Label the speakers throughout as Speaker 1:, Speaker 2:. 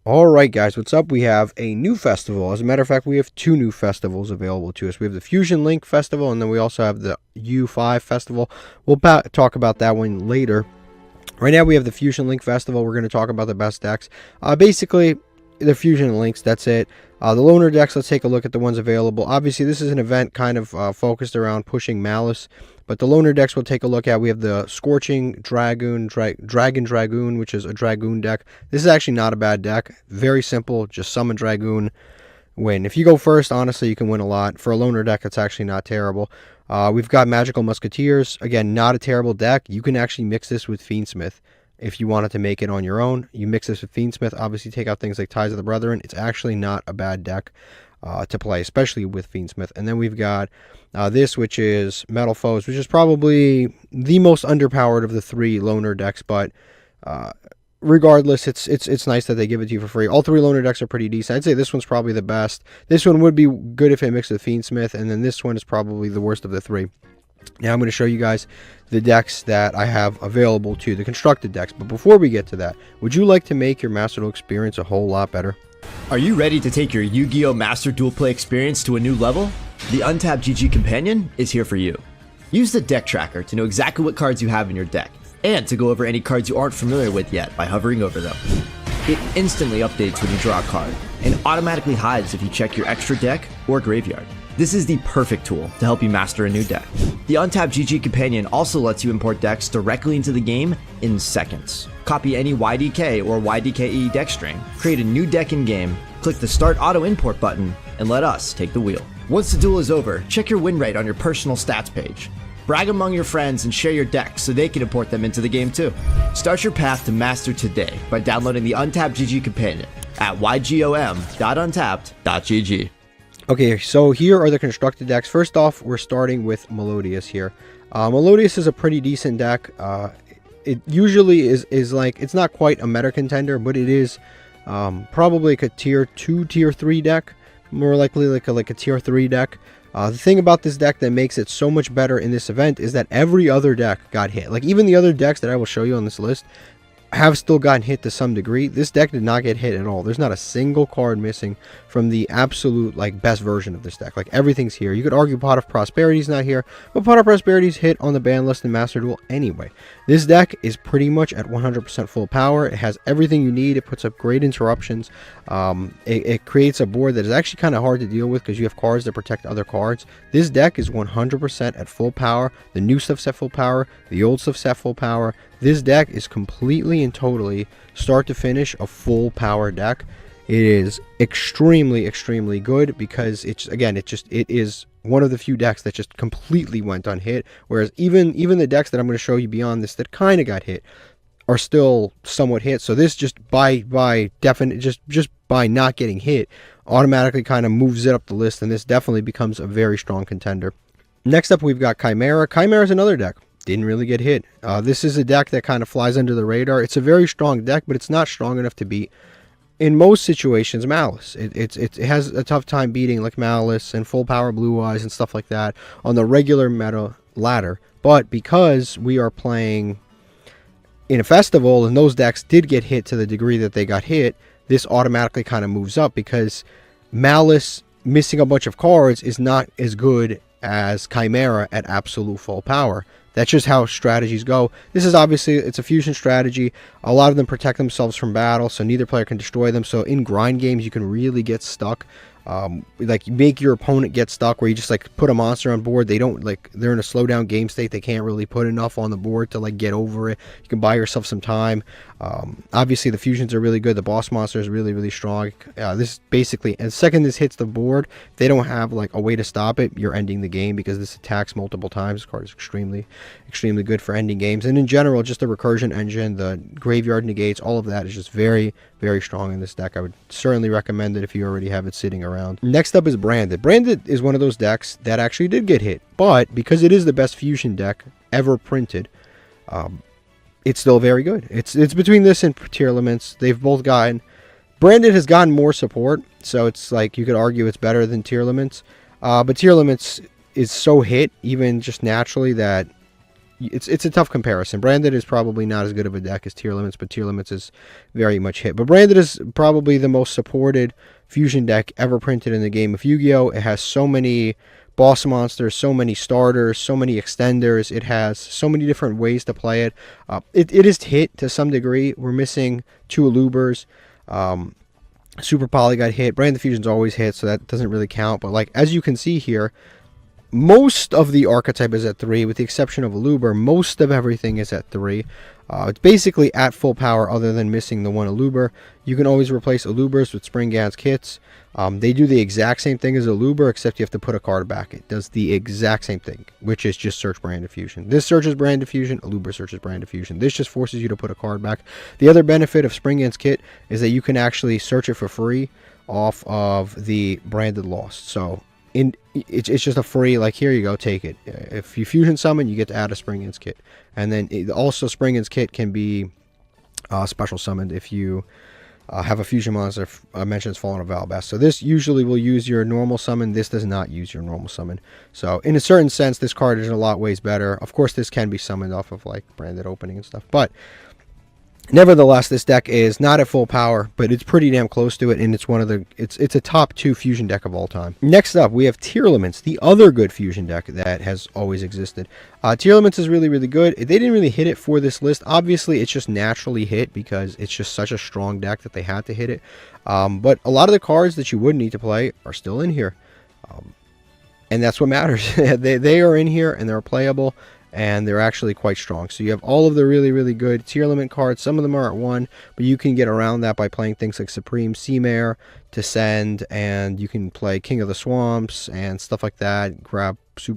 Speaker 1: Alright guys, what's up? We have a new festival. As a matter of fact, we have two new festivals available to us. We have the Fusion Link Festival, and then we also have the U5 Festival. We'll talk about that one later. Right now we have the Fusion Link Festival. We're going to talk about the best decks. Basically, the Fusion Links, that's it. The loner decks, let's take a look at the ones available. Obviously, this is an event kind of focused around pushing Malice. But the loner decks we'll take a look at. We have the Scorching Dragoon, Dragoon, which is a Dragoon deck. This is actually not a bad deck. Very simple. Just summon Dragoon, win. If you go first, honestly, you can win a lot. For a loner deck, it's actually not terrible. We've got Magical Musketeers. Again, not a terrible deck. You can actually mix this with Fiendsmith. If you wanted to make it on your own, you mix this with Fiendsmith. Obviously, take out things like Ties of the Brethren. It's actually not a bad deck to play, especially with Fiendsmith. And then we've got this, which is Metal Foes, which is probably the most underpowered of the three loner decks. But regardless, it's nice that they give it to you for free. All three loner decks are pretty decent. I'd say this one's probably the best. This one would be good if it mixed with Fiendsmith, and then this one is probably the worst of the three. Now I'm going to show you guys the decks that I have available to the constructed decks. But before we get to that, would you like to make your Master Duel experience a whole lot better?
Speaker 2: Are you ready to take your Yu-Gi-Oh! Master Duel Play experience to a new level? The Untapped GG Companion is here for you. Use the deck tracker to know exactly what cards you have in your deck, and to go over any cards you aren't familiar with yet by hovering over them. It instantly updates when you draw a card, and automatically hides if you check your extra deck or graveyard. This is the perfect tool to help you master a new deck. The Untapped GG Companion also lets you import decks directly into the game in seconds. Copy any YDK or YDKE deck string, create a new deck in-game, click the Start Auto Import button, and let us take the wheel. Once the duel is over, check your win rate on your personal stats page. Brag among your friends and share your decks so they can import them into the game too. Start your path to master today by downloading the Untapped GG Companion at ygom.untapped.gg.
Speaker 1: Okay, so here are the constructed decks. First off, we're starting with Melodius here. Melodius is a pretty decent deck. It usually is like, it's not quite a meta contender, but it is probably like a tier 2, tier 3 deck. More likely like a tier 3 deck. The thing about this deck that makes it so much better in this event is that every other deck got hit. Like even the other decks that I will show you on this list have still gotten hit to some degree. This deck did not get hit at all. There's not a single card missing from the absolute like best version of this deck. Like everything's here. You could argue Pot of Prosperity's not here, but Pot of Prosperity's hit on the ban list in Master Duel anyway. This deck is pretty much at 100% full power. It has everything you need. It puts up great interruptions. It creates a board that is actually kind of hard to deal with because you have cards that protect other cards. This deck is 100% at full power. The new stuff's at full power. The old stuff's at full power. This deck is completely and totally, start to finish, a full power deck. It is extremely, extremely good because it is one of the few decks that just completely went unhit. Whereas even the decks that I'm going to show you beyond this that kind of got hit are still somewhat hit. So this just by definite just by not getting hit automatically kind of moves it up the list, and this definitely becomes a very strong contender. Next up, we've got Chimera. Chimera is another deck. Didn't really get hit. This is a deck that kind of flies under the radar. It's a very strong deck, but it's not strong enough to beat, in most situations, Malice. It has a tough time beating like Malice and full power Blue Eyes and stuff like that on the regular meta ladder. But because we are playing in a festival and those decks did get hit to the degree that they got hit, this automatically kind of moves up because Malice missing a bunch of cards is not as good as Chimera at absolute full power. That's just how strategies go. This is obviously, it's a fusion strategy. A lot of them protect themselves from battle, so neither player can destroy them. So in grind games, you can really get stuck. Like, make your opponent get stuck where you just like put a monster on board. They don't, like, they're in a slow down game state. They can't really put enough on the board to like get over it. You can buy yourself some time. Obviously the fusions are really good. The boss monster is really, really strong. This basically, and the second this hits the board, if they don't have like a way to stop it, you're ending the game because this attacks multiple times. This card is extremely, extremely good for ending games. And in general, just the recursion engine, the graveyard negates, all of that is just very, very strong in this deck. I would certainly recommend it if you already have it sitting around. Next up is Branded. Branded is one of those decks that actually did get hit, but because it is the best fusion deck ever printed, it's still very good. It's between this and tearlaments. They've both gotten, Branded has gotten more support, so it's like you could argue it's better than tearlaments. But tearlaments is so hit, even just naturally, that it's a tough comparison. Branded is probably not as good of a deck as Tearlaments, but Tearlaments is very much hit. But Branded is probably the most supported fusion deck ever printed in the game of Yu-Gi-Oh! It has so many boss monsters, so many starters, so many extenders. It has so many different ways to play it. It is hit to some degree. We're missing 2 Alubers. Super Poly got hit. Branded Fusion's always hit, so that doesn't really count. But like as you can see here, most of the archetype is at 3, with the exception of Aluber. Most of everything is at 3. It's basically at full power other than missing the 1 Aluber. You can always replace Alubers with Spring Gans kits. They do the exact same thing as Aluber, except you have to put a card back. It does the exact same thing, which is just search Branded Fusion. This searches Branded Fusion, Aluber searches Branded Fusion. This just forces you to put a card back. The other benefit of Spring Gans kit is that you can actually search it for free off of the Branded Lost. So it's just a free, like, here you go, take it. If you fusion summon, you get to add a Spring Gans kit. And then also Spring Gans kit can be special summoned if you have a fusion monster mentions Fallen of Valbast. So this usually will use your normal summon. This does not use your normal summon. So in a certain sense, this card is in a lot ways better. Of course, this can be summoned off of like Branded Opening and stuff. But nevertheless, this deck is not at full power, but it's pretty damn close to it, and it's one of the it's a top 2 fusion deck of all time. Next up, we have Tearlaments, the other good fusion deck that has always existed. Tearlaments is really, really good. They didn't really hit it for this list. Obviously, it's just naturally hit because it's just such a strong deck that they had to hit it. But a lot of the cards that you would need to play are still in here, and that's what matters. they are in here and they're playable. And they're actually quite strong. So you have all of the really, really good Tearlament cards. Some of them are at 1, but you can get around that by playing things like Supreme, Chimera, Descend, and you can play King of the Swamps and stuff like that.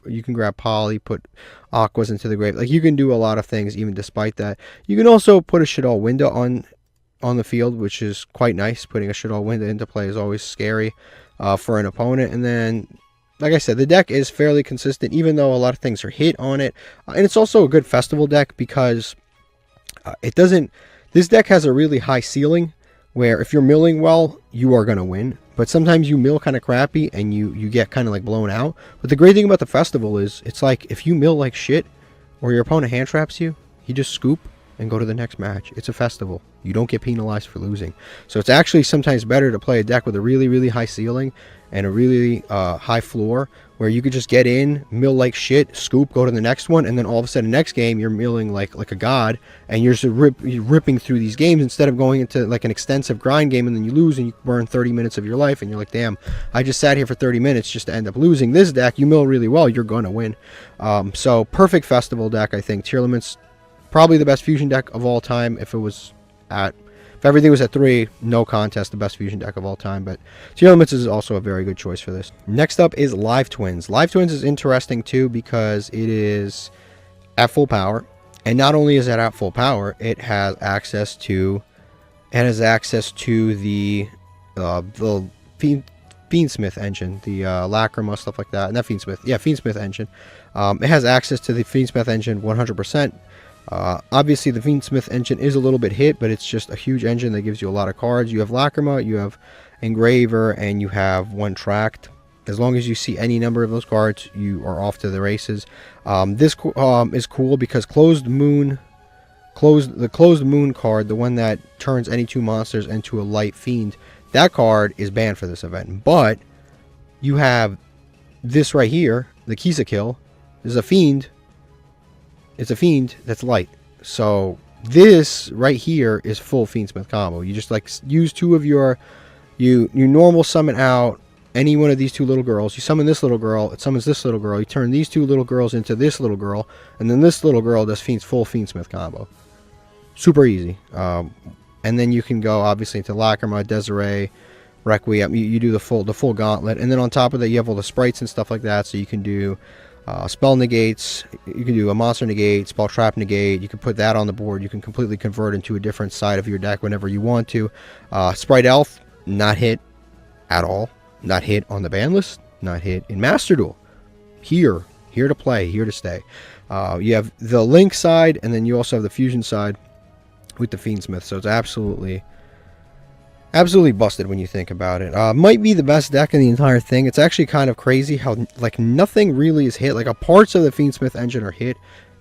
Speaker 1: You can grab Poly, put Aquas into the grave. Like, you can do a lot of things even despite that. You can also put a Shaddoll Window on the field, which is quite nice. Putting a Shaddoll Window into play is always scary for an opponent. And then, like I said, the deck is fairly consistent, even though a lot of things are hit on it. And it's also a good festival deck because this deck has a really high ceiling where if you're milling well, you are going to win. But sometimes you mill kind of crappy and you get kind of like blown out. But the great thing about the festival is it's like if you mill like shit or your opponent hand traps you, you just scoop and go to the next match. It's a festival. You don't get penalized for losing. So it's actually sometimes better to play a deck with a really, really high ceiling and a really high floor where you could just get in, mill like shit, scoop, go to the next one, and then all of a sudden next game you're milling like a god, and you're just ripping through these games instead of going into like an extensive grind game and then you lose and you burn 30 minutes of your life and you're like, damn, I just sat here for 30 minutes just to end up losing. This deck, you mill really well, you're going to win. So perfect festival deck, I think. Tearlaments, probably the best fusion deck of all time. If everything was at 3, no contest, the best fusion deck of all time. But Tearlaments is also a very good choice for this. Next up is Live Twins. Live Twins is interesting too because it is at full power, and not only is it at full power, it has access to the Fiendsmith engine, the Lacrima, stuff like that. Not Fiendsmith, yeah, Fiendsmith engine. It has access to the Fiendsmith engine 100%. Obviously the Fiendsmith engine is a little bit hit, but it's just a huge engine that gives you a lot of cards. You have Lacrima, you have Engraver, and you have 1 Tract. As long as you see any number of those cards, you are off to the races. This is cool because the Closed Moon card, the one that turns any 2 monsters into a light fiend, that card is banned for this event. But you have this right here, the Kisa Kill, is a fiend. It's a fiend that's light. So this right here is full Fiendsmith combo. You just like use 2 of you normal summon out any one of these 2 little girls. You summon this little girl, it summons this little girl. You turn these 2 little girls into this little girl, and then this little girl does full Fiendsmith combo. Super easy. And then you can go obviously into Lacrima, Desiree, Requiem. You do the full gauntlet, and then on top of that you have all the sprites and stuff like that. So you can do spell negates, you can do a monster negate, spell trap negate. You can put that on the board. You can completely convert into a different side of your deck whenever you want to. Sprite Elf, not hit at all. Not hit on the ban list, not hit in Master Duel. Here to play, here to stay. You have the Link side, and then you also have the Fusion side with the Fiendsmith. So it's absolutely busted when you think about it. Might be the best deck in the entire thing. It's actually kind of crazy how like nothing really is hit. Like parts of the Fiendsmith engine are hit,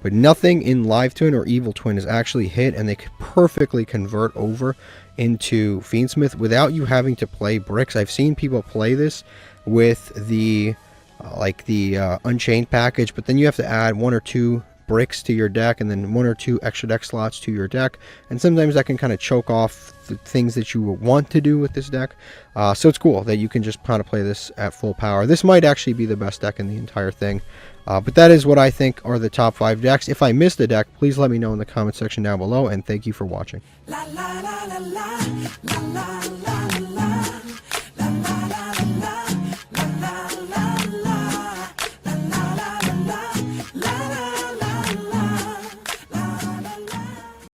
Speaker 1: but nothing in Live Twin or Evil Twin is actually hit, and they could perfectly convert over into Fiendsmith without you having to play bricks. I've seen people play this with the Unchained package, but then you have to add 1 or 2 bricks to your deck and then 1 or 2 extra deck slots to your deck, and sometimes that can kind of choke off the things that you want to do with this deck. So it's cool that you can just kind of play this at full power. This might actually be the best deck in the entire thing, but that is what I think are the top 5 decks. If I missed a deck, please let me know in the comment section down below, and thank you for watching.
Speaker 3: La la la la la la la la la.